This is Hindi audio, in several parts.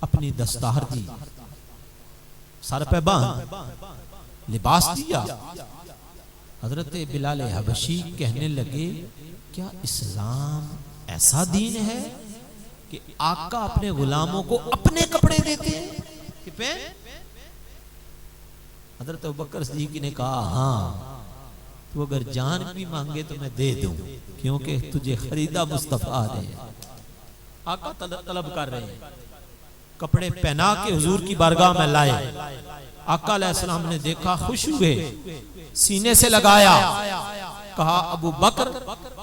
अपनी दस्तार दी, सर पे बांध, लिबास दिया। हजरत बिलाल हबशी कहने लगे, क्या इस्लाम ऐसा दीन है कि आका अपने गुलामों को अपने कपड़े देते हैं कि पहन? हजरत अबू बकर सिद्दीक ने कहा, हाँ, तू अगर जान भी मांगे तो मैं दे दूं, क्योंकि तुझे खरीदा मुस्तफा ने। आका तलब कर रहे हैं, कपड़े पहना के हुजूर की बारगाह में लाए। आका अलैहिस्सलाम ने देखा, खुश हुए, सीने से लगाया, कहा अबू बकर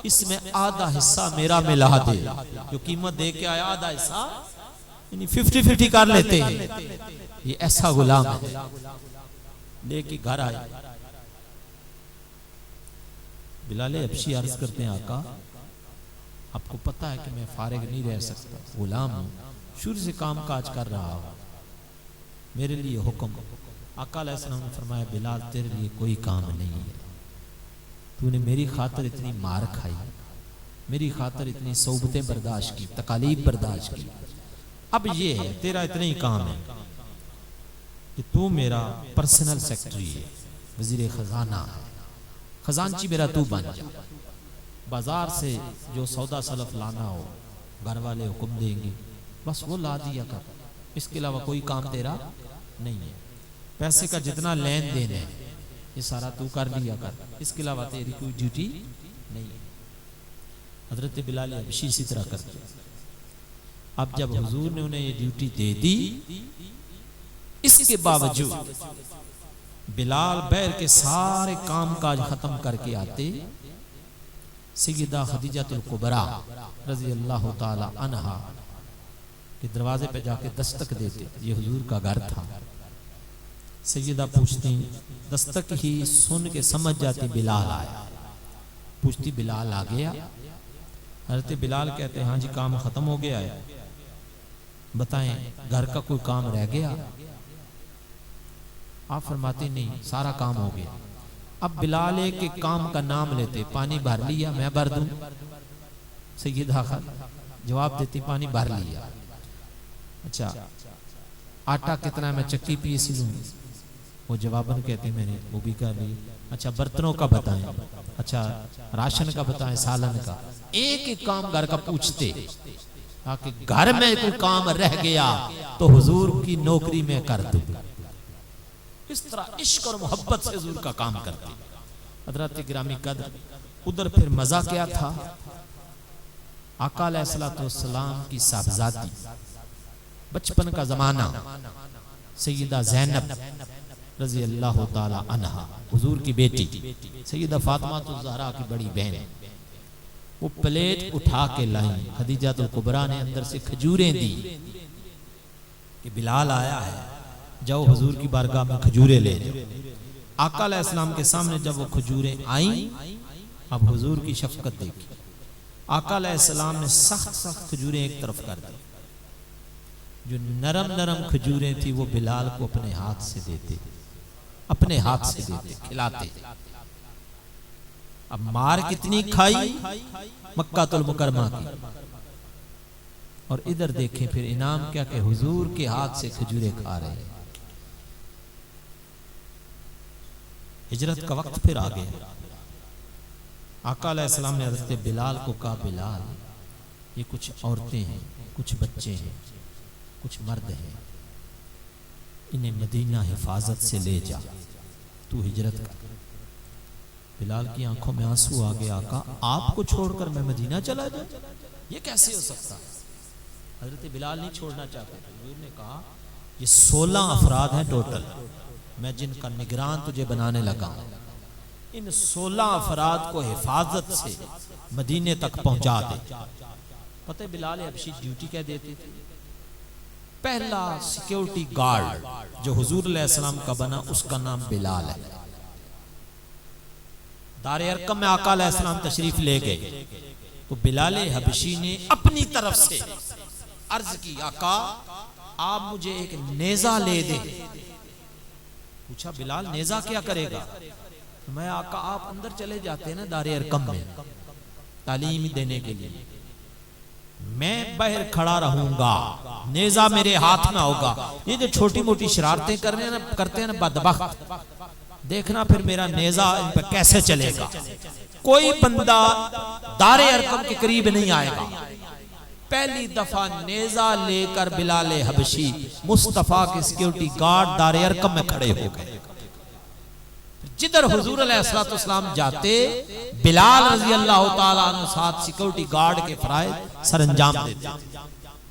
इसमें आधा हिस्सा मेरा मिला दे। जो कीमत दे के आया आधा हिस्सा, यानी 50-50 कर लेते हैं। ये ऐसा गुलाम है। लेके घर आए, बिलाल हबशी अर्ज करते हैं, आका आपको पता है कि मैं फारिग नहीं रह सकता, गुलाम हूं, शुरू से काम काज कर रहा हूं, मेरे लिए हुक्म। आका अलैहिस्सलाम ने फरमाया, बिलाल तेरे लिए कोई काम नहीं है, तूने मेरी खातिर इतनी मार खाई, मेरी खातिर इतनी सोबतें बर्दाश्त की, तकालीफ बर्दाश्त की, अब ये है तेरा इतना ही काम है कि तू मेरा पर्सनल सेक्रेटरी है, वजीर खजाना है, खजानची मेरा तू बन जा। बाजार से जो सौदा सलफ लाना हो घर वाले हुक्म देंगे, बस वो ला दिया कर, इसके अलावा कोई काम तेरा नहीं है। पैसे का जितना लेन देन है ये सारा तू कर लिया कर, इसके अलावा तेरी कोई ड्यूटी नहीं है। हजरत बिलाल हबशी इसी तरह करते। अब जब हुजूर ने उन्हें ये ड्यूटी दे दी, इसके बावजूद बिलाल बैर के सारे काम काज खत्म करके आते, सय्यदा खदीजतुल कुबरा रज़ी अल्लाह ताला अन्हा के दरवाजे पे जाके दस्तक देते। ये हुजूर का घर था। सय्यदा पूछती, दस्तक ही सुन के समझ जाती बिलाल आया। पूछती, बिलाल आ गया? हज़रत बिलाल कहते, हाँ जी, काम खत्म हो गया है, बताएं घर का कोई काम रह गया? आप फरमाते, नहीं, सारा काम हो गया। अब बिलाल के काम का नाम लेते, पानी भर लिया, मैं भर दूं? सय्यदा जवाब देती, पानी भर लिया। अच्छा, आटा कितना, मैं चक्की पीस लूं? वो जवाबन कहते, मैंने वो भी कर ली। अच्छा, बर्तनों का बताएं, अच्छा राशन का बताएं, सालन का। एक एक काम घर का पूछते, ताकि घर में कोई काम रह गया तो हुजूर की नौकरी में कर दूं। इस तरह इश्क और मोहब्बत से हुजूर का काम करते। हज़रत गिरामी कद्र, उधर फिर मजा क्या था, आका अलैहिस्सलाम की साहबजादी, बचपन का जमाना, सय्यदा ज़ैनब रज़ी अल्लाह ताला अन्हा, हुजूर की बेटी, सय्यदा फातिमा तो ज़हरा की बड़ी बहन, वो प्लेट उठा के लाई। खदीजतुल कुबरा ने अंदर से खजूरें दी कि बिलाल आया है, जाओ हुजूर की बारगाह में खजूरें ले जाओ। आका अलैहिस्सलाम के सामने जब वो खजूरें आई, अब हुजूर की शफकत देखी। आका अलैहिस्सलाम ने सख्त सख्त खजूरें एक तरफ कर दी, जो नरम नरम खजूरें थी वो बिलाल को अपने हाथ से देते, अपने हाथ से देते, खिलाते। अब मार कितनी खाई मक्कातुल मुकरमा की, और इधर देखें फिर इनाम क्या कि हुजूर के हाथ से खजूरें खा रहे हैं। हिजरत का वक्त फिर आ गया। आका अलैहिस्सलाम ने हज़रत बिलाल को कहा, बिलाल, ये कुछ औरतें हैं, कुछ बच्चे हैं, कुछ मर्द हैं, इन्हें मदीना हिफाजत से ले जा, तू हिजरत कर। बिलाल की आंखों में आंसू आ गया। आका, आपको छोड़कर मैं मदीना चला जाऊं? ये कैसे हो सकता है? हज़रत बिलाल नहीं छोड़ना चाहते थे। हुजूर ने कहा, ये 16 अफराद हैं टोटल, मैं जिनका निगरान तुझे बनाने लगा हूं। इन 16 अफराद को हिफाजत से मदीने तक पहुंचा दे। पता है बिलाल हबशी ड्यूटी क्या देते थे? पहला सिक्योरिटी गार्ड जो हुजूर अलैहिस्सलाम का बना, उसका नाम बिलाल है। दारे अरकम में आका अलैहिस्सलाम तशरीफ ले गए तो बिलाल हबशी ने अपनी तरफ से अर्ज की, आका आप मुझे एक नेजा ले दे। पूछा, बिलाल नेजा क्या करेगा? मैं, आका आप अंदर चले जाते हैं ना दारे अरकम में तालीम देने के लिए, मैं बाहर खड़ा रहूंगा, नेजा मेरे हाथ में होगा। ये जो छोटी मोटी शरारतें करते हैं ना बदबख्त, देखना फिर मेरा नेजा इन पर कैसे चलेगा। कोई बंदा दारे अरकम के करीब नहीं आएगा। पहली दफा नेजा लेकर बिलाल हबशी मुस्तफा के सिक्योरिटी गार्ड दारे अरकम में खड़े हो गए। जिधर हुजूर अलैहिस्सलाम जाते, बिलाल रजी अल्लाह तआला अन्हु साथ सिक्योरिटी गार्ड के फराइज सरंजाम देते।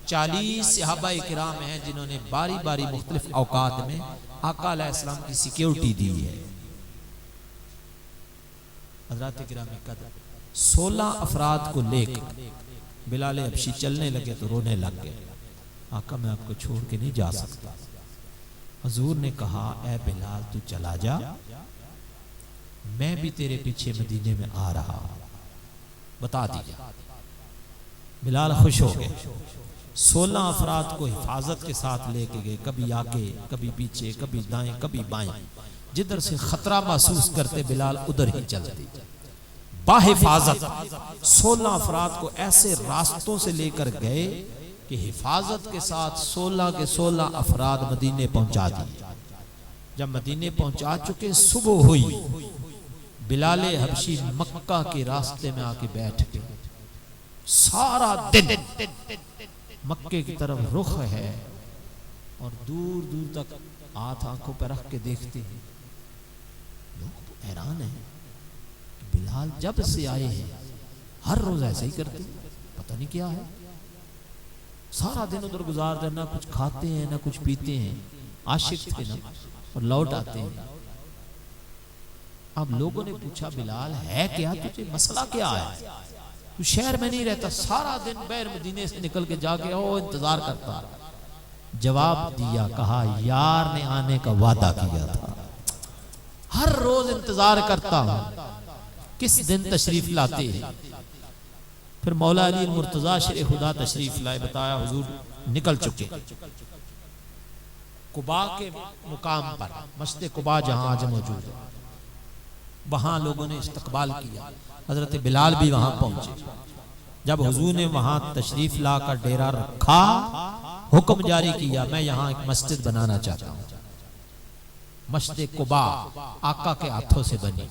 40 सहाबा किराम हैं जिन्होंने बारी बारी मुख्तलिफ औकात में आका अलैहिस्सलाम की सिक्योरिटी दी है। हज़रात किराम कदर 16 अफराद को लेकर बिलाल हबशी चलने लगे तो रोने लग गए। आका मैं आपको छोड़ के नहीं जा सकता। हुजूर ने कहा ए बिलाल तू चला जा, मैं भी तेरे पीछे मदीने में आ रहा। बता दिया। बिलाल खुश हो गए। 16 अफराद को हिफाजत के साथ लेके गए, कभी आगे कभी पीछे, कभी दाएं कभी बाएं। जिधर से खतरा महसूस करते बिलाल उधर ही चलते। बाहिफाजत 16 अफराद को ऐसे रास्तों से लेकर गए कि हिफाजत के साथ 16 के 16 अफराद मदीने पहुंचा दिए। जब मदीने पहुंचा चुके, सुबह हुई। बिलाल हबशी मक्का के रास्ते में आके बैठ गए। सारा दिन मक्के की तरफ रुख है और दूर दूर तक हाथ आंखों पर रख के देखते हैं। लोग हैरान हैं, बिलाल जब से आए हैं हर रोज ऐसे ही करते, पता नहीं क्या है। सारा दिन उधर गुजार देना, कुछ खाते हैं ना कुछ पीते हैं। आशिक थे ना, और लौट आते हैं। अब लोगों ने पूछा बिलाल है क्या, तुझे मसला क्या है, तू शहर में नहीं रहता, सारा दिन बैर मदीने से निकल के जाके ओ इंतजार करता। जवाब दिया, कहा यार ने आने का वादा किया था, हर रोज इंतजार करता हूं किस दिन तशरीफ लाते हैं। फिर मौला अली मुर्तजा शेर खुदा तशरीफ लाए। बताया हुजूर निकल चुके। कुबा के मुकाम पर, मस्जिद कुबा जहां आज मौजूद है, वहां लोगों ने इस्तकबाल किया। हजरत बिलाल भी वहां पहुंचे। जब हुजूर ने वहां तशरीफ लाकर डेरा रखा, हुक्म जारी किया, मैं यहां एक मस्जिद बनाना चाहता हूं। मस्जिद कुबा आका के हाथों से बनी।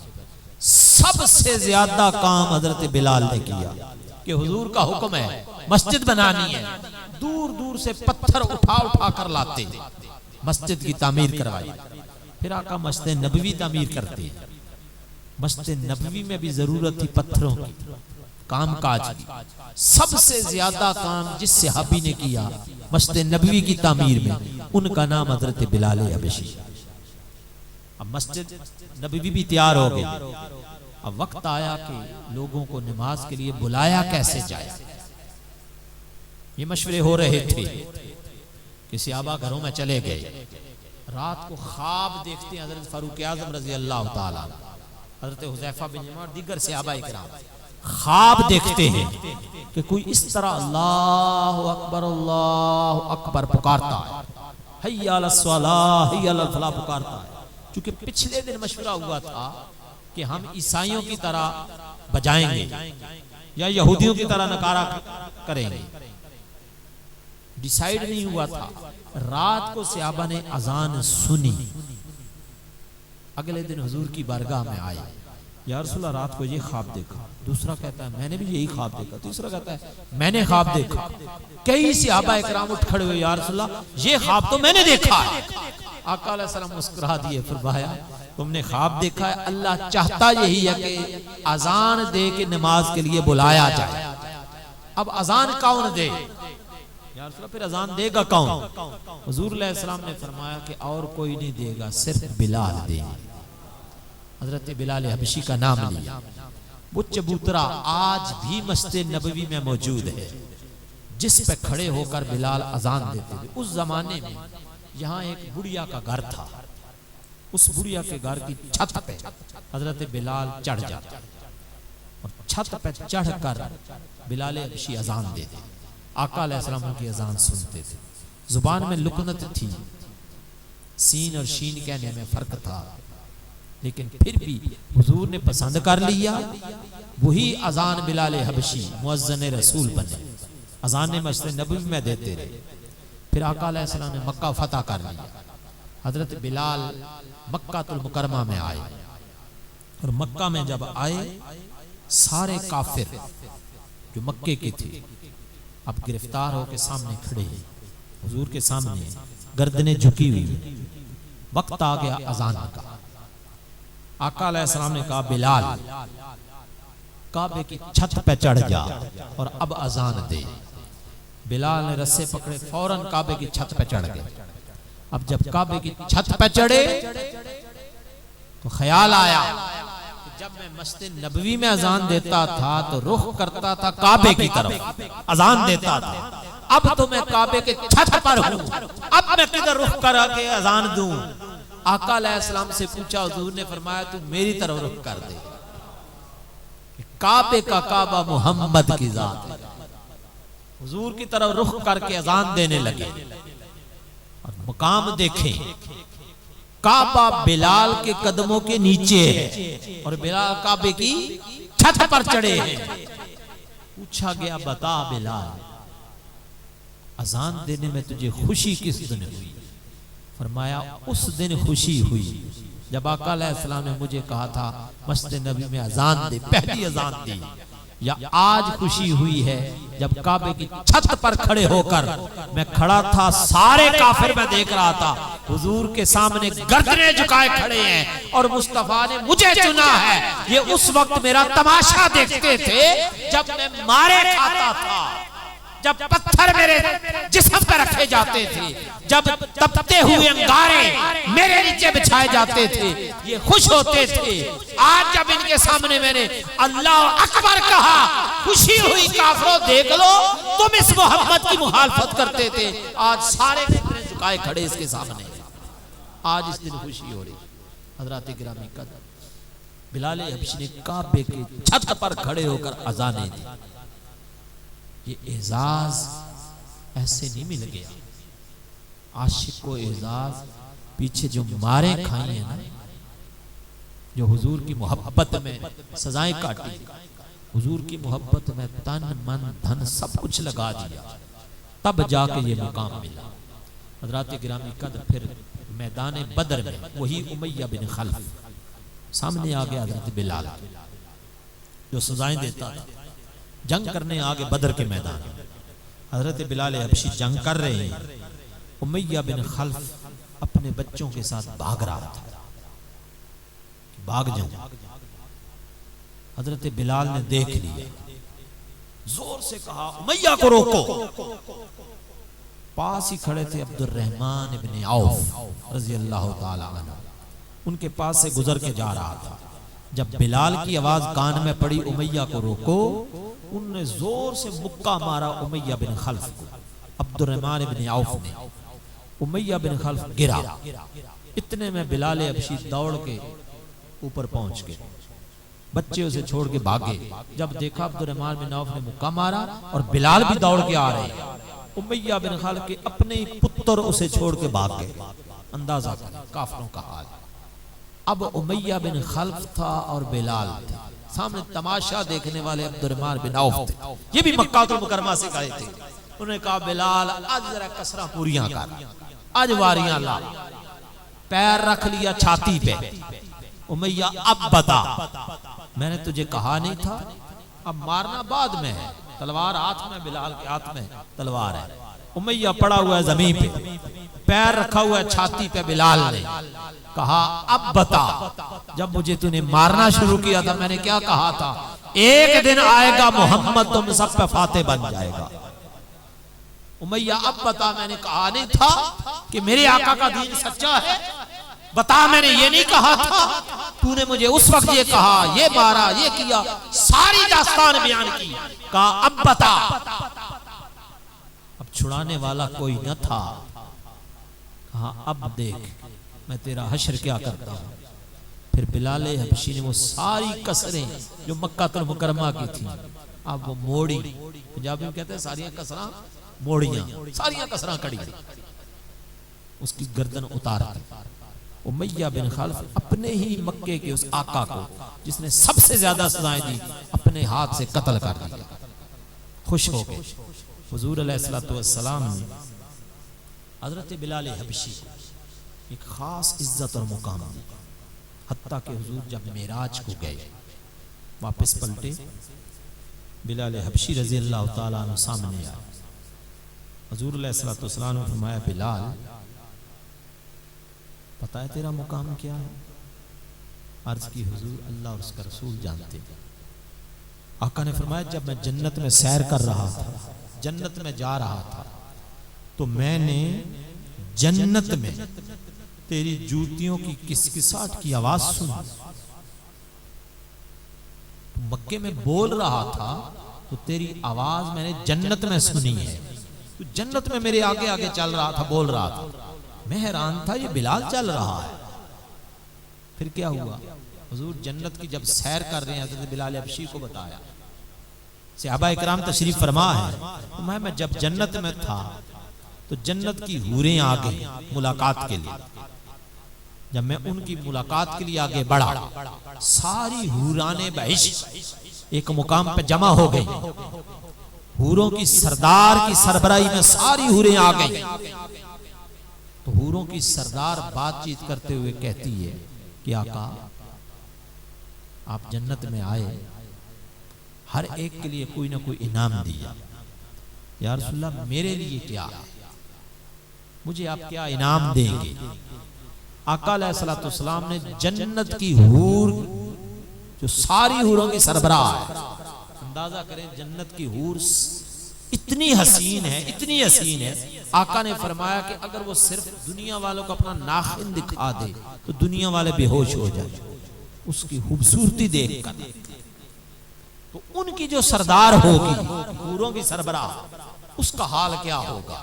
सबसे ज्यादा काम हजरत बिलाल ने किया कि हुजूर का हुक्म है मस्जिद बनानी है। दूर दूर से पत्थर उठा उठा कर लाते, मस्जिद की तामीर करवाई। फिर आका मस्जिद नबवी तामीर करते। मस्जिद नबवी में भी जरूरत थी पत्थरों की, काम काज की। सबसे ज्यादा काम जिस सहाबी ने किया मस्जिद नबवी की तामीर में, उनका नाम हजरत बिलाल हबशी। अब मस्जिद नबवी भी तैयार हो गई। अब वक्त आया कि लोगों को नमाज के लिए बुलाया कैसे जाए। ये मशवरे हो रहे थे कि सहाबा घरों में चले गए। रात को ख्वाब देखते हैं हजरत फारूक आजम रजी अल्लाह ताला, हजरत हुज़ैफा बिन यमान, दीगर सहाबा इकराम ख्वाब देखते हैं कि कोई इस तरह अल्लाहु अकबर पुकारता है, हय्या अलस सलाह हय्या अलल फलाह पुकारता है। क्योंकि पिछले दिन मशवरा हुआ था कि हम ईसाइयों की तरह बजाएंगे या यहूदियों की तरह नकारा करेंगे, डिसाइड नहीं हुआ था। रात को सहाबा ने अजान सुनी। अगले दिन हुजूर की बारगाह में आए, या रसूलल्लाह रात को ये ख्वाब देखा। दूसरा कहता है मैंने भी यही ख्वाब देखा। तीसरा कहता है मैंने ख्वाब देखा। कई सहाबा इकराम उठ खड़े हुए, या रसूलल्लाह ये ख्वाब तो मैंने देखा है। आका अलैहिस्सलाम मुस्कुरा दिए, फरमाया तुमने ख्वाब देखा है, अल्लाह चाहता यही है कि अजान दे के नमाज के लिए बुलाया जाए। अब अजान कौन दे, या रसूलल्लाह फिर अजान देगा कौन? हुजूर अलैहिस्सलाम ने फरमाया कि और कोई नहीं देगा, सिर्फ बिलाल देंगे। हजरत बिलाल हबशी का नाम लिया। वो चबूतरा आज भी मस्जिद नबवी में मौजूद है, जिस पे खड़े होकर बिलाल अजान देते थे। उस जमाने में यहाँ एक बुढ़िया का घर था। उस बुढ़िया के घर की छत पे हजरत बिलाल चढ़ जाते और छत पे चढ़कर बिलाल हबशी अजान देते। आका अलैहिस्सलाम की अजान सुनते थे। जुबान में लुकनत थी, सीन और शीन कहने में फर्क था, लेकिन फिर भी हुजूर ने पसंद कर लिया। वही अजान बिलाल हबशी मुअज्जिन रसूल बने। अजान मस्जिद नबवी में देते रहे। फिर आका अलैहिस्सलाम ने मक्का फतह कर लिया। हजरत बिलाल मक्कातुल मुकरमा में आए और मक्का में जब आए सारे काफिर जो मक्के के थे अब गिरफ्तार होकर सामने खड़े हैं, हुजूर के सामने गर्दनें झुकी हुई। वक्त आ गया अजान का। आका अलैहिस्सलाम ने कहा बिलाल काबे की छत पे चढ़ जा और अब अजान दे। बिलाल ने रस्से पकड़े, फौरन काबे की छत पे चढ़ गए। अब जब काबे की छत पे चढ़े तो ख्याल आया कि जब मैं मस्जिद नबवी में अजान देता था तो रुख करता था काबे की तरफ, अजान देता था। अब तो मैं काबे के छत पर हूं, अब मैं किधर रुख करके अजान दूं? आका अलैहिस्सलाम से पूछा, हुजूर ने फरमाया तू मेरी तरफ रुख कर दे। काबे का काबा मोहम्मद की जात है। हुजूर की तरफ रुख करके अजान देने लगे और मुकाम देखें, काबा बिलाल के कदमों के नीचे है और बिलाल काबे की छत पर चढ़े हैं। पूछा गया बता बिलाल अजान देने में तुझे खुशी किस दिन हुई? फरमाया उस दिन खुशी हुई जब आका अलैहिस्सलाम ने मुझे कहा था मस्जिद नबी में अजान दे, पहली अजान दी। या आज खुशी हुई है जब काबे की छत पर खड़े होकर मैं खड़ा था, सारे काफिर मैं देख रहा था, हुजूर के सामने गर्दनें झुकाए खड़े हैं और मुस्तफा ने मुझे चुना है। ये उस वक्त मेरा तमाशा देखते थे जब मैं मारे खाता था, जब पत्थर मेरे जिस्म पर रखे जाते थे, जब तपते हुए अंगारे मेरे नीचे बिछाए जाते थे, ये खुश होते थे। आज जब इनके सामने मैंने अल्लाह अकबर कहा, खुशी हुई। काफिरों देख लो, तुम इस मोहम्मद की मुखालफत करते थे, आज सारे झुकाए खड़े इसके सामने। आज इस दिन खुशी हो रही। हज़रात गिरामी कदर बिलाल हबशी ने काबे के छत पर खड़े होकर अज़ानें दी। ये एजाज ऐसे नहीं मिल गया। आशिक को एजाज पीछे जो मारे खाई है ना, जो हुजूर की मोहब्बत में सजाएं काटी, हुजूर की मोहब्बत में तन मन धन सब कुछ लगा दिया, तब जाके ये मुकाम मिला। हज़रात गिरामी कदर फिर मैदान बदर में वही उमैया बिन खल्फ सामने आ गया। हज़रत बिलाल जो सजाएं देता था, जंग करने आगे बदर के मैदान में हजरत बिलाल हबशी जंग कर रहे हैं। उमैया बिन खल्फ अपने बच्चों के साथ भाग रहा था, भाग जाऊं। हजरत बिलाल ने देख लिया, जोर से कहा उमैया को रोको। पास ही खड़े थे अब्दुर्रहमान इब्न औफ रज़ी अल्लाह ताला अन्हु, उनके पास से गुजर के जा रहा था। जब बिलाल की आवाज कान में पड़ी उमैया को रोको, उनने जोर से मुक्का मारा उमैया बिन खल्फ को। अब्दुर्रहमान इब्न औफ ने, उमैया बिन खल्फ गिरा। इतने में बिलाल हबशी दौड़ के ऊपर पहुंच गए, बच्चे उसे छोड़ के भागे। जब देखा अब्दुर्रहमान बिन औफ ने मुक्का मारा और बिलाल भी दौड़ के आ रहे, उमैया बिन खल्फ के अपने पुत्र उसे छोड़ के भाग गए। अंदाजा करें काफिरों का हाल। अब उमैया बिन खल्फ था और बिलाल थे, सामने तमाशा देखने वाले अब्दुर्रहमान बिन औफ थे। ये भी मक्कातुल मुकर्रमा से गए थे। उन्होंने कहा बिलाल आज जरा कसरा पूरियां कर, आज वारियां ला। पैर रख लिया छाती पे। उमैया अब बता, मैंने तुझे कहा नहीं था? अब मारना बाद में है, तलवार हाथ में, बिलाल के हाथ में तलवार है। उमैया पड़ा हुआ है जमीन पे, पैर रखा हुआ है छाती पे। बिलाल ने कहा अब बता, जब मुझे तूने मारना शुरू किया था मैंने क्या कहा था? एक दिन आएगा मोहम्मद तुम सब पे फाते बन जाएगा। उमैया अब बता, मैंने कहा नहीं था कि मेरे आका का दीन सच्चा है? बता, मैंने ये नहीं कहा था? तूने मुझे उस वक्त ये कहा, ये मारा, ये किया, सारी दास्तान बयान की। कहा अब बता। अब छुड़ाने वाला कोई न था। कहा अब देख मैं तेरा हश्र क्या करता हूं। फिर बिलाल हबशी ने वो सारी कसरें जो मक्कातुल मुकर्रमा की थी, अब वो मोड़ी, पंजाबी में कहते हैं सारियां कसरां मोड़ियां, सारियां कसरां कड़ी, उसकी गर्दन उतार दी। उमैया बिन खल्फ अपने ही मक्के के उस आका को जिसने सबसे ज्यादा सजाएं दी, अपने हाथ से कत्ल कर दिया। खुश हो गए। हुजूर अलैहिस्सलातु वस्सलाम ने हज़रत बिलाल हबशी को एक ख़ास इज्जत और मुकाम दी। हत्ता के हुजूर जब मेराज को गए, वापस पलटे, बिलाल हबशी रज़ी अल्लाह ताला अन्हु सामने आए। हुजूर अलैहिस्सलातु वस्सलाम ने फरमाया, बिलाल पता है तेरा मुकाम क्या है? अर्ज की, हुजूर अल्लाह और उसका रसूल जानते। आका ने फरमाया, जब मैं जन्नत में सैर कर रहा था, जन्नत में जा रहा था, तो मैंने जन्नत में तेरी जूतियों की किसकिसाहट की आवाज सुनी। मक्के में बोल रहा था तो तेरी आवाज मैंने जन्नत में सुनी है। तू जन्नत में मेरे आगे आगे चल रहा था, बोल रहा था। मैं हैरान था, ये बिलाल चल रहा है। फिर क्या हुआ? हुजूर जन्नत की जब सैर कर रहे हैं, हज़रत बिलाल हबशी को बताया। सहाबा इकराम तशरीफ फरमा है। तो मैं जब जन्नत में था तो जन्नत की हूरें आ गई मुलाकात के लिए। जब मैं उनकी मुलाकात के लिए आगे बढ़ा, सारी हूराने बहिश्त एक मुकाम पे जमा हो गई। हूरों की सरदार की सरबराही में सारी हूरें आ गई। तो हूरों की सरदार बातचीत करते हुए कहती है कि आका, आप जन्नत में आए, हर एक के लिए कोई ना कोई इनाम दिया। या रसूलल्लाह, मेरे लिए क्या है? मुझे आप क्या इनाम देंगे? आका अलैहिस्सलातु वस्सलाम ने जन्नत की हूर, जो सारी हूरों की सरबराह है, अंदाजा करें जन्नत की हूर इतनी हसीन है, इतनी हसीन है। आका ने फरमाया कि अगर वो सिर्फ दुनिया वालों को अपना नाखिन दिखा दे तो दुनिया वाले बेहोश हो जाए उसकी खूबसूरती देखकर। तो उनकी जो सरदार होगी, हूरों की सरबराह, उसका हाल क्या होगा?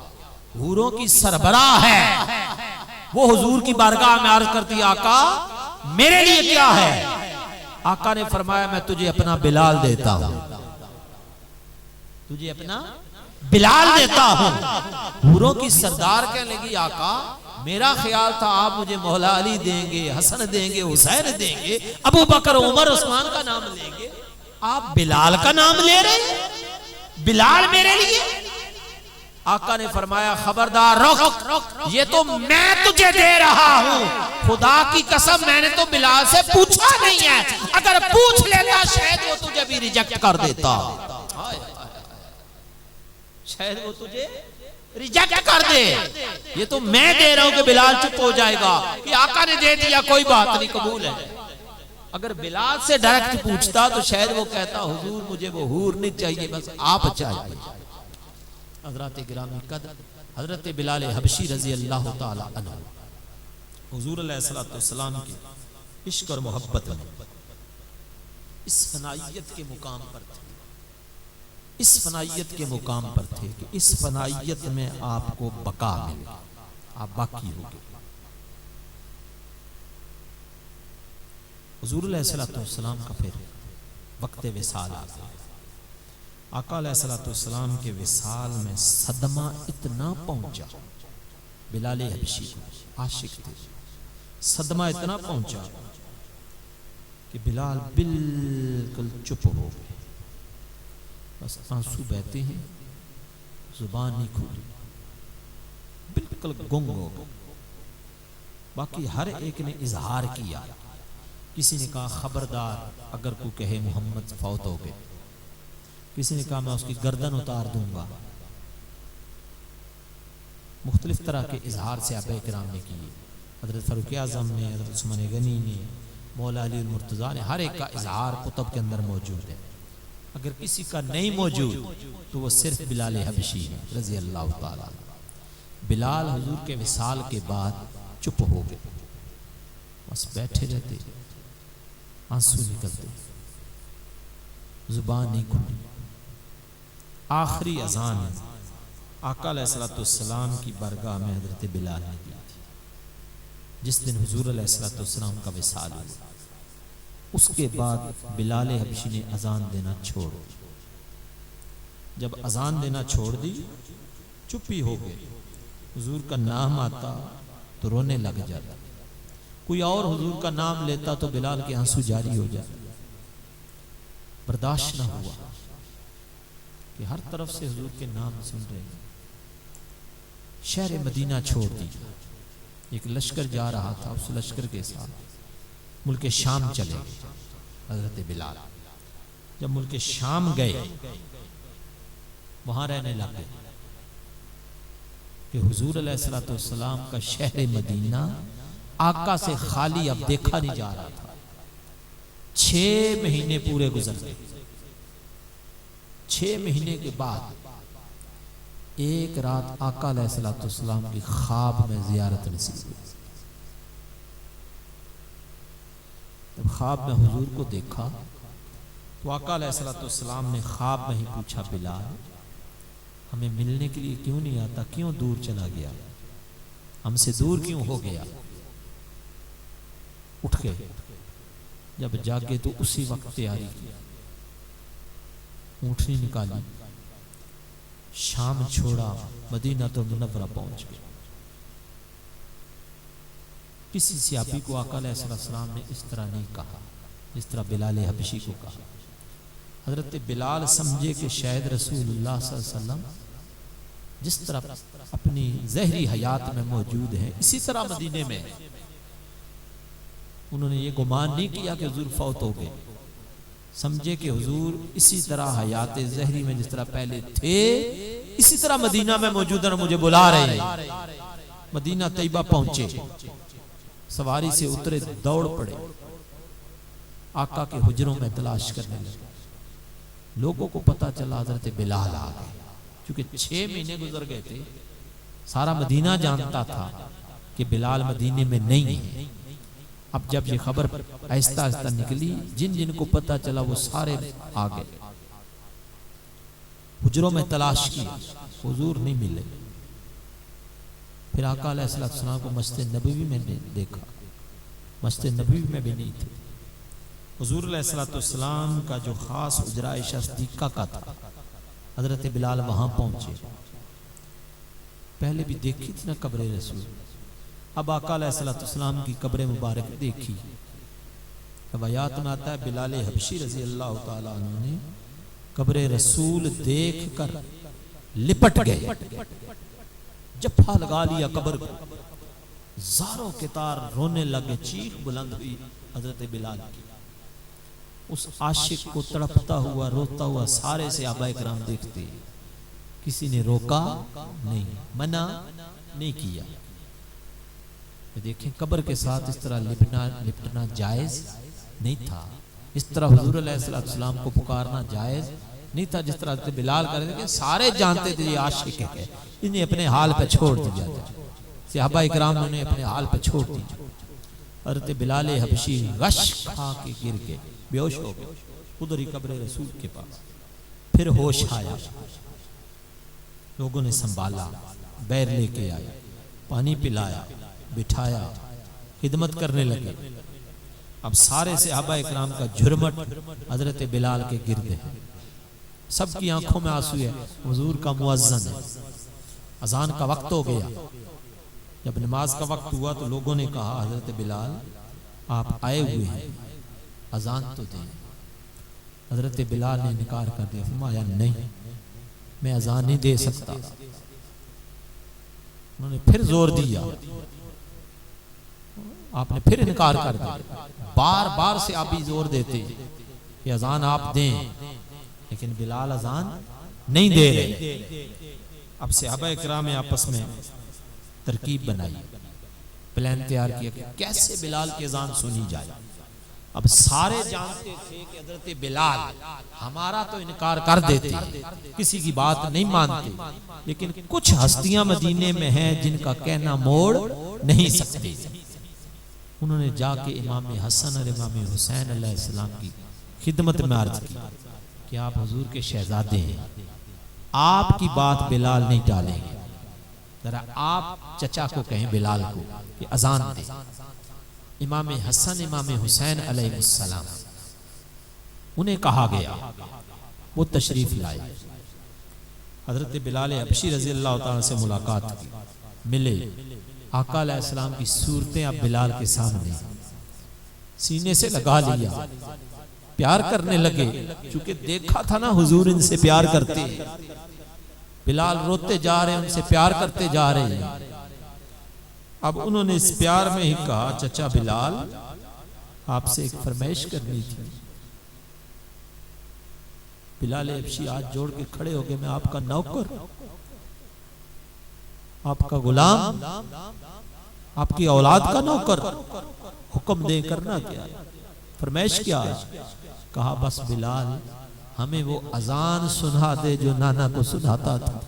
हूरों की सरबराह है, वो हुजूर की बारगाह में अर्ज करती, आका मेरे लिए क्या है? आका ने फरमाया, मैं तुझे अपना बिलाल देता हूं, तुझे अपना बिलाल देता हूं। हूरों की सरदार कहने लगी, आका मेरा ख्याल था आप मुझे मौला अली देंगे, हसन देंगे, हुसैन देंगे, अबू बकर, उमर, उस्मान का नाम लेंगे, आप बिलाल का नाम ले रहे हैं? बिलाल मेरे लिए? आका ने फरमाया, खबरदार, रुक, ये तो मैं तुझे दे रहा हूं। खुदा की कसम, मैंने तो बिलाल से पूछा नहीं है। अगर पूछ लेता शायद वो तुझे भी रिजेक्ट कर देता, शायद वो तुझे रिजेक्ट कर दे। ये तो मैं दे रहा हूं कि बिलाल चुप हो जाएगा कि आका ने दे दिया, कोई बात नहीं, कबूल है। अगर बिलाल से डायरेक्ट पूछता तो शायद वो कहता, हुजूर मुझे वो हूर नहीं चाहिए, बस आप चाहिए। हज़रत गिरामी कदर हज़रत बिलाल हबशी रज़ी अल्लाह ताला अन्हु हुजूर अलैहिस्सलातु वस्सलाम के इश्क और मोहब्बत में इस फनाइयत के मुकाम पर थे, इस फनाइयत के मुकाम पर थे कि इस फनाइयत में आपको बका मिले, आप बाकी हो गए। हुजूर अलैहिस्सलातु वस्सलाम का फिर वक्त विसाल आ गया। आका अलैहिस्सलातु वस्सलाम के विसाल में सदमा इतना पहुंचा, बिलाल हबशी को आशिक थे, सदमा इतना पहुंचा कि बिलाल बिल्कुल चुप हो गए। बस आंसू बहते हैं, जुबान नहीं खुली, बिल्कुल गुंग हो गए। बाकी हर एक ने इजहार किया। किसी ने कहा, खबरदार अगर कोई कहे मोहम्मद फौत हो गए। किसी ने कहा, मैं उसकी गर्दन उतार दूंगा। मुख्तलिफ तरह के इजहार से सहाबा किराम ने किए। हज़रत फारूक आज़म ने, हज़रत उस्मान गनी ने, मौला अली मुर्तज़ा ने, हर एक का इजहार कुतुब के अंदर मौजूद है। अगर किसी का नहीं मौजूद तो वो सिर्फ बिलाल हबशी रज़ी अल्लाह ताला। बिलाल हुजूर के विसाल के बाद चुप हो गए, बस बैठे रहते, आंसू निकलते, जुबान नहीं खुली। आखिरी अजान आका अलैहिस्सलातु वस्सलाम की बारगाह में हज़रत बिलाल ने दी थी, जिस दिन हुजूर अलैहिस्सलातु वस्सलाम का विसाल हुआ। उसके बाद बिलाल हबशी ने अजान देना छोड़ दी। जब अजान देना छोड़ दी, चुप ही हो गए। हुजूर का नाम आता तो रोने लग जाता, कोई और हुजूर का नाम लेता तो बिलाल के आंसू जारी हो जाते। बर्दाश्त न हुआ कि कि हर तरफ से हुजूर के नाम सुन रहे हैं। शहर मदीना छोड़ दिया, एक लश्कर जा रहा था, उस लश्कर के साथ मुल्क शाम चले गए हजरत बिलाल। जब मुल्क शाम गए वहां रहने लगे कि हुजूर अलैहिस्सलाम का शहर मदीना आका से खाली अब देखा नहीं जा रहा था। 6 महीने पूरे गुजर गए। 6 महीने के बाद एक रात आका अलैहिस्सलाम की ख्वाब में जियारत नसीब हुई। जब ख्वाब में हुजूर को देखा तो आका अलैहिस्सलाम ने ख्वाब में ही पूछा, बिलाल हमें मिलने के लिए क्यों नहीं आता, क्यों दूर चला गया, हमसे दूर क्यों हो गया। उठ गए, जब जागे तो उसी वक्त तैयारी की, ऊँटनी निकाली, शाम छोड़ा, मदीना तो मुनव्वरा पहुंच गए। किसी सहाबी को आका अलैहिस्सलाम ने इस तरह नहीं कहा जिस तरह बिलाल हबशी को कहा। हजरत बिलाल समझे कि शायद रसूलुल्लाह सल्लल्लाहु अलैहि वसल्लम जिस तरह अपनी ज़हरी हयात में मौजूद है इसी तरह मदीने में। उन्होंने ये गुमान नहीं किया कि हुजूर फौत हो गए, समझे कि हुजूर इसी तरह हयात ज़हरी में जिस तरह पहले थे इसी तरह मदीना में मौजूद है, मुझे बुला रहे हैं। मदीना तैयबा पहुंचे, सवारी से उतरे, दौड़ पड़े, आका के हुजरों में तलाश करने लगे। लोगों को पता चला हजरत बिलाल आ गए, क्योंकि 6 महीने गुजर गए थे। सारा मदीना जानता था कि बिलाल मदीने में नहीं है। अब जब ये खबर आहिस्ता आहिस्ता निकली, जिन जिन को पता चला वो सारे आ गए, हुजरों में तलाश की, हुजूर नहीं मिले। फिर आका अलैहिस्सलाम को मस्जिद नबवी में देखा, मस्जिद नबवी में भी नहीं थे। हुजूर अलैहिस्सलाम का जो खास उजरा आयशा सिद्दीक़ा का था, हजरत बिलाल वहां पहुंचे। पहले भी देखी थी ना कब्र रसूल, अब आका अलैहिस्सलाम की कब्र मुबारक देखी। रवायात में आता है बिलाल हबशी रजी अल्लाह ताला अन्हु ने कब्र रसूल देख कर लिपट गए, जफ्फा लगा लिया कब्र को, ज़ारों के तार रोने लगे, चीख बुलंद हुई हजरत बिलाल की। उस आशिक को तड़पता हुआ, रोता हुआ सारे सहाबाए किराम देखते, किसी ने रोका नहीं, मना नहीं किया। देखें कब्र के साथ इस तरह लिपटना जायज नहीं था, इस तरह हुजूर अलैहिस्सलाम को पुकारना जायज नहीं था। जिस तरह बिलाल कर रहे थे, सारे जानते थे ये आशिक है, इन्हें अपने हाल पे छोड़ दिया जाए। सहाबाए किराम ने अपने हाल पे छोड़ दिया। हज़रत बिलाल हबशी गश खा के गिर गए, बेहोश हो गए उधर ही कब्र रसूल के पास। फिर होश आया, लोगों ने संभाला, बैर लेके आया, पानी पिलाया, बिठाया, खिदमत करने लगे। अब सारे सहाबाए किराम का झुरमट हजरत बिलाल के गिर्द है, सबकी आंखों में आंसू है। हुजूर का मुअज्जन है, अजान का वक्त हो गया। जब नमाज का वक्त हुआ तो लोगों ने कहा, हजरत बिलाल आप आए हुए हैं, अजान तो दें। हजरत बिलाल ने इनकार कर दिया, फरमाया नहीं, मैं अजान नहीं दे सकता। उन्होंने फिर जोर दिया, आपने फिर इनकार कर दिया। बार बार से आप भी जोर देते कि अजान आप दें, लेकिन बिलाल अजान नहीं दे रहे। अब सहाबाए किराम ने आपस में तरकीब बनाई, प्लान तैयार किया कि कैसे बिलाल की अजान सुनी जाए। अब सारे जानते थे कि हजरत बिलाल हमारा तो इनकार कर देते, किसी की बात नहीं मानते, लेकिन कुछ हस्तियां मदीने में हैं जिनका कहना मोड़ नहीं सकते। उन्होंने जाके इमाम हसन और इमाम हुसैन अलैहिस्सलाम की खिदमत में अर्ज की कि आप हुजूर के शहजादे हैं, आपकी बात बिलाल नहीं टालेंगे, जरा आप चचा को कहें बिलाल को कि अजान दे। इमाम हसन इमाम हुसैन अलैहिस्सलाम उन्हें कहा गया, वो तशरीफ लाए। हजरत बिलाल हबशी रजी अल्लाह ताला से मुलाकात की, मिले। आका अलैहिस्सलाम की सूरतें अब बिलाल के सामने, सीने से लगा लिया, प्यार करने लगे, क्योंकि देखा था ना हुजूर इनसे प्यार करते हैं। बिलाल रोते जा रहे हैं, उनसे प्यार करते जा रहे हैं। अब उन्होंने इस प्यार में ही कहा, चचा बिलाल आपसे एक फरमाइश करनी थी। बिलाल हबशी हाथ जोड़ के खड़े हो गए, मैं आपका नौकर, आपका गुलाम, आपकी औलाद का नौकर, हुक्म दे, करना क्या, फरमाइश क्या है? कहा बस बिलाल हमें वो अजान सुना दे जो नाना को सुनाता था।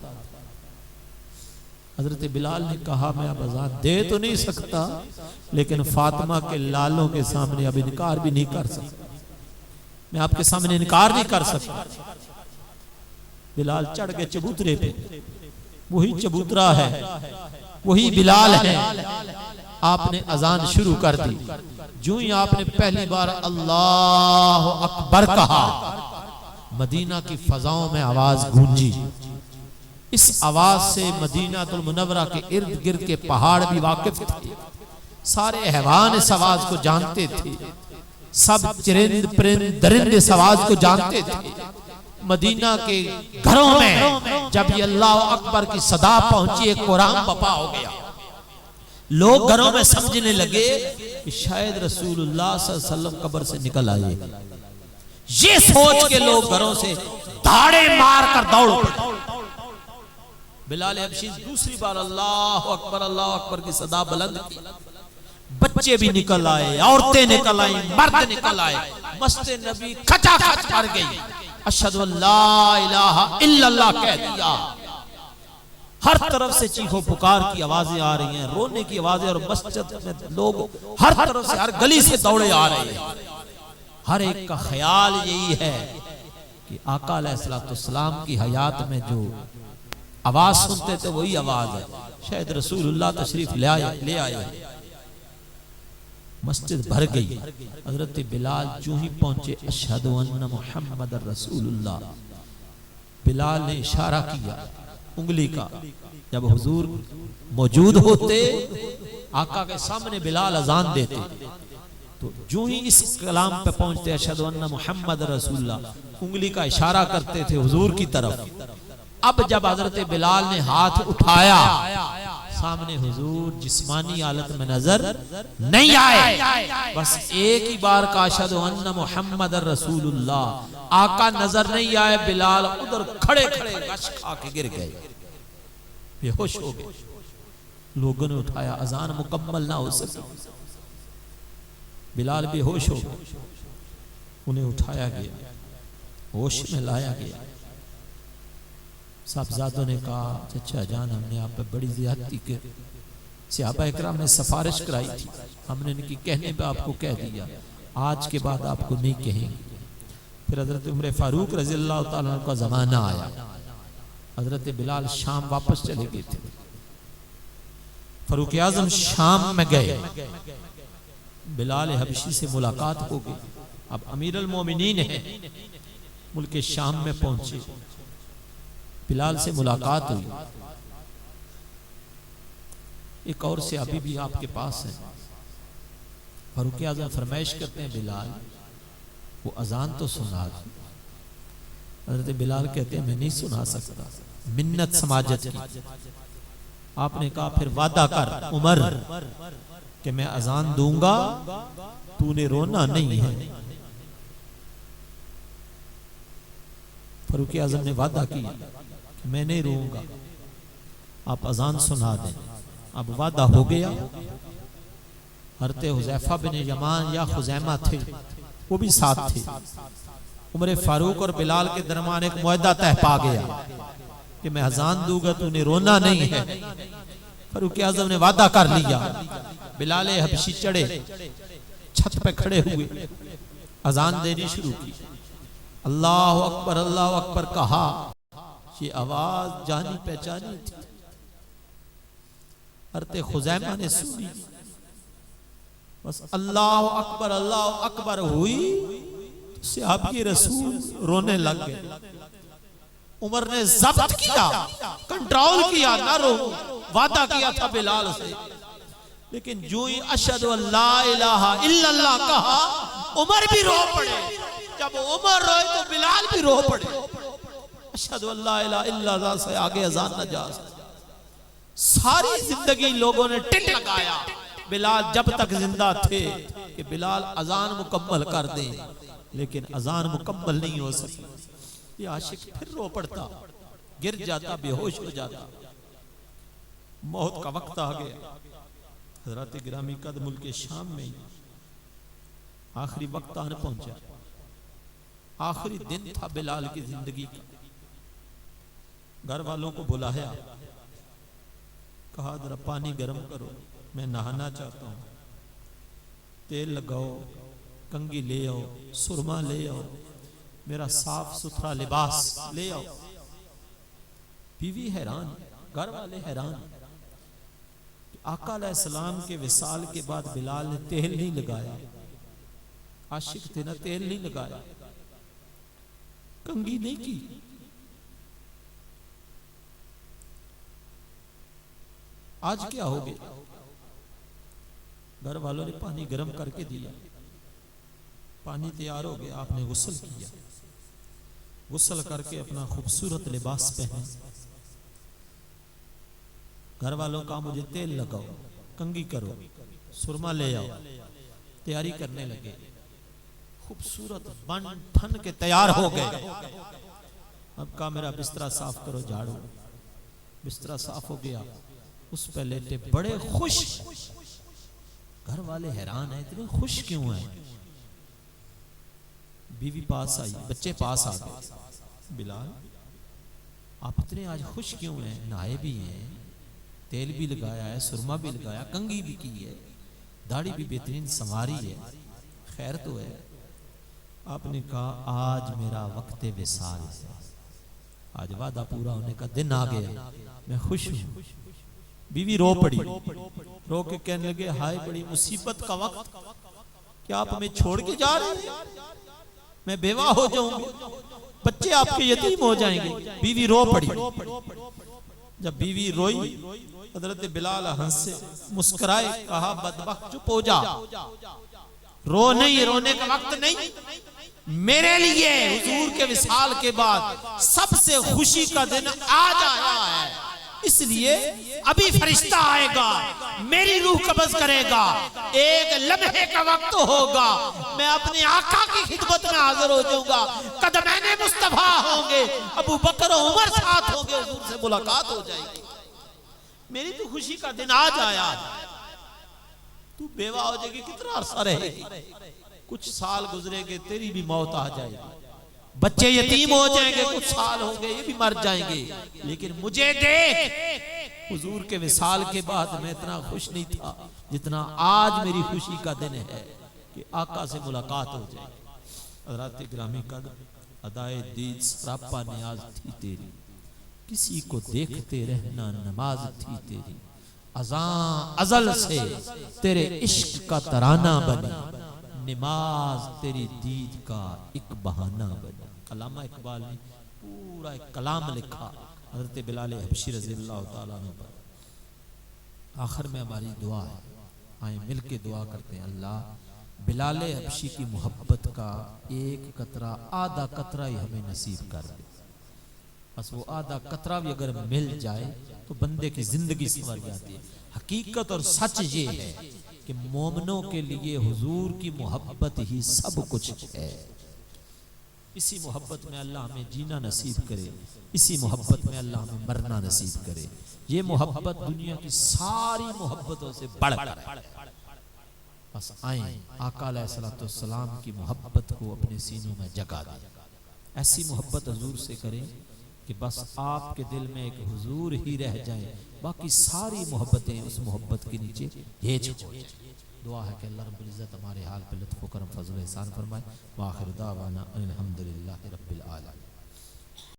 हजरत बिलाल ने कहा मैं अब अजान दे तो नहीं सकता, लेकिन फातिमा के लालों के सामने अब इनकार भी नहीं कर सकता, मैं आपके सामने इनकार नहीं कर सकता। बिलाल चढ़ के चबूतरे पे, वही चबूतरा है, वही बिलाल है। आपने अजान शुरू कर दी। जो ही आपने पहली बार अल्लाह अकबर कहा, मदीना की फजाओं में आवाज गूंजी। इस आवाज से मदीनातुल मुनव्वरा के इर्द गिर्द के पहाड़ भी वाकिफ थे, सारे हैवान इस आवाज को जानते थे, सब चरिंद परिंद दरिंद इस आवाज को जानते थे। मदीना के घरों में जब ये अल्लाह अकबर की सदा पहुंची, एक कुरान बपा हो गया। लोग घरों में समझने लगे कि शायद रसूलुल्लाह सल्लल्लाहु अलैहि वसल्लम कब्र से निकल आए। ये सोच के लोग घरों से धाड़े मार कर दौड़ पड़े। बिलाल हबशी दूसरी बार अल्लाह अकबर की सदा बुलंद की। बच्चे भी निकल आए, औरतें निकल आई, मर्द निकल आए। मस्ते नबी खचाखच कर गई, अशहदु अल्ला इलाहा इल्लल्लाह कह दिया। हर तरफ से चीखों पुकार की आवाजें आ रही हैं, रोने की आवाजें, और मस्जिद में लोग हर तरफ से, हर गली से दौड़े आ रहे हैं। हर एक का ख्याल यही है कि आका अलैहिस्सलाम की हयात में जो आवाज सुनते थे वही आवाज है, शायद रसूलुल्लाह तशरीफ ले आए। मस्जिद भर गई। हजरत बिलाल जो ही पहुंचे, अशहदु अन्ना मुहम्मद रसूलुल्लाह, बिलाल ने इशारा किया उंगली का। जब हुजूर मौजूद होते, आका के सामने बिलाल अजान देते, तो जो ही इस कलाम पे पहुंचते, अशहदु अन्ना मुहम्मद रसूलुल्लाह, उंगली का इशारा करते थे हुजूर की तरफ। अब जब हजरत बिलाल ने हाथ उठाया, सामने हुजूर जिस्मानी हालत में नजर नहीं आए, बस एक ही बार का अशहदु अन्ना मुहम्मद रसूलुल्लाह, आका नजर नहीं आए। बिलाल उधर खड़े खड़े गश खा के गिर गए, बेहोश हो गए। लोगों ने उठाया, अजान मुकम्मल ना हो सकी, बिलाल बेहोश हो गए। उन्हें उठाया गया, होश में लाया गया। साहबजादों ने कहा, चचा जान हमने आप पे बड़ी ज्यादती की, सहाबा इकराम ने सिफारिश कराई थी, हमने इनकी कहने पे आपको कह दिया, आज के बाद आपको नहीं कहेंगे। फिर हजरत उमर फारूक रज़ी अल्लाह तआला अन्हु का जमाना आया। हजरत बिलाल शाम वापस चले गए थे। फारूक आजम शाम में गए, बिलाल हबशी से मुलाकात हो गई। अब अमीर अल मोमिनीन है, मुल्क शाम में पहुंचे, बिलाल से मुलाकात हुई। एक और से अभी भी आपके पास है। फारूक आजम फरमाइश करते हैं, बिलाल वो अजान तो सुना दी। हज़रत बिलाल कहते हैं मैं नहीं सुना सकता, मिन्नत समाजत की। आपने कहा फिर वादा कर उमर कि मैं अजान दूंगा, तूने रोना नहीं है। फारूक आजम ने वादा किया मैं नहीं रोऊंगा, आप अजान सुना दें। अब वादा हो गया। हरते हुज़ैफा बिन यमान या खुज़ैमा थे, वो भी साथ थे। उमर फारूक और बिलाल के दरमियान एक मुआहदा तय पा गया कि मैं अजान दूंगा, तूने रोना नहीं है। फारूक आजम ने वादा कर लिया। बिलाल हबशी चढ़े, छत पे खड़े हुए, अजान देनी शुरू की। अल्लाह अकबर कहा। ये आवाज जानी पहचानी थी। हरते खुज़ैमा ने सुनी, बस अल्लाह अकबर हुई, सहाबी रसूल रोने लग गए। उमर ने जब्त किया, कंट्रोल किया, ना रो। वादा किया था बिलाल से, लेकिन जो ही अशहदु अल्ला इलाहा इल्लल्लाह कहा, उमर भी रो पड़े। जब उमर रोए तो बिलाल भी रो पड़े। अशहदु अल्ला इलाहा इल्लल्लाह से आगे अजान न जा। सारी जिंदगी लोगों ने टिक लगाया बिलाल जब तक जिंदा थे कि बिलाल अजान मुकम्मल कर दे, लेकिन अजान मुकम्मल नहीं हो सकी। ये आशिक फिर रो पड़ता, गिर जाता, बेहोश हो जाता। मौत का वक्त आ गया। हजरत गिरामी कद मुल्क शाम में आखिरी वक्त आने पहुंचा। आखिरी दिन था बिलाल की जिंदगी का। घर वालों को बुलाया, कहा जरा पानी गर्म करो, मैं नहाना चाहता हूं। तेल लगाओ, कंघी ले आओ, सुरमा ले आओ, मेरा साफ सुथरा लिबास ले आओ। बीवी हैरान, घर वाले हैरान। आका अलैहिस्सलाम के विसाल के बाद बिलाल ने तेल नहीं लगाया। आशिक थे ना, तेल नहीं लगाया, कंघी नहीं की। आज क्या हो गया? घर वालों ने पानी गर्म करके दिया, पानी तैयार हो गया, आपने गुस्ल किया। गुस्ल करके अपना खूबसूरत लिबास पहने। घर वालों का मुझे तेल लगाओ, कंघी करो, सुरमा ले आओ। तैयारी करने लगे। खूबसूरत बन ठन के तैयार हो गए। अब कहा मेरा बिस्तरा साफ करो, झाड़ू। बिस्तरा साफ हो गया, उस पर लेटे बड़े खुश। घर वाले हैरान है, इतने खुश क्यों है? बीवी पास आई, बच्चे पास आ गए। बिलाल आप इतने आज खुश क्यों हैं? नहाए भी हैं, तेल भी लगाया है, सुरमा भी लगाया, कंघी भी की है, दाढ़ी भी बेहतरीन संवारी है, खैर तो है। आपने कहा आज मेरा वक्त विसाल है, आज वादा पूरा होने का दिन आ गया, मैं खुश हूं। बीवी रो पड़ी, रो के कहने लगे हाय बड़ी मुसीबत का वक्त, क्या आप हमें छोड़ के जा रहे हैं? मैं बेवा हो जाऊंगी, बच्चे आपके यतीम हो जाएंगे। बीवी रो पड़ी। जब बीवी रोई, हजरत बिलाल हंसे, मुस्कुराए, कहा बदबख्त चुप हो जा, रो नहीं, रोने का वक्त नहीं। मेरे लिए हुजूर के विसाल के बाद सबसे खुशी का दिन आज आया है, इसलिए अभी फरिश्ता आएगा, मेरी रूह कब्ज करेगा, एक लम्हे का वक्त होगा, मैं अपने आका की खिदमत में हाजिर हो जाऊंगा। कदमैने मुस्तफा होंगे, अबू बकर और उमर साथ होंगे, हुजूर से मुलाकात हो जाएगी। मेरी तो खुशी का दिन आज आया। तू बेवा हो जाएगी, कितना अरसा रहेगी? कुछ साल गुजरेंगे, तेरी भी मौत आ जाएगी, बच्चे यतीम हो जाएंगे, कुछ साल होंगे, ये भी मर जाएंगे, लेकिन मुझे देख, हुजूर के विसाल के बाद मैं इतना खुश नहीं था जितना आज मेरी खुशी का दिन है कि आका से मुलाकात हो जाए। हज़रत गिरामी कद्र अदाए दीद सरापा नियाज थी तेरी, किसी को देखते रहना नमाज थी तेरी, अज़ां अज़ल से तेरे इश्क का तराना बनी, नमाज तेरी दीद का एक बहाना बनी। अल्लामा इकबाल ने पूरा एक कलाम लिखा हज़रत बिलाल हबशी रज़ियल्लाहु ताला अन्हु पर। आखिर में हमारी दुआ है, आए मिल के दुआ करते हैं, अल्लाह बिलाल हबशी की मोहब्बत का एक कतरा, आधा कतरा ही हमें नसीब कर दे। बस वो आधा कतरा भी अगर मिल जाए तो बंदे की जिंदगी संवर जाती है। हकीकत और सच ये है कि मोमिनों के लिए हुजूर की मोहब्बत ही सब कुछ है। इसी मोहब्बत में अल्लाह हमें जीना नसीब करे, इसी मोहब्बत में अल्लाह हमें मरना नसीब करे। ये मोहब्बत दुनिया की सारी मोहब्बतों से बढ़कर है। बस आए आका अलैहिस्सलाम की मोहब्बत को अपने सीनों में जगा दें। ऐसी मोहब्बत हुजूर से करें कि बस आपके दिल में एक हुजूर ही रह जाए, बाकी सारी मोहब्बतें उस मोहब्बत के नीचे हेज हो जाए। दुआ है कि अल्लाह रब्बुल इज़्ज़त हमारे हाल पे लुत्फ़ करम फज़ल एहसान फरमाए। व आखिर दावाना अनिल हम्दुलिल्लाहि रब्बिल आलमीन।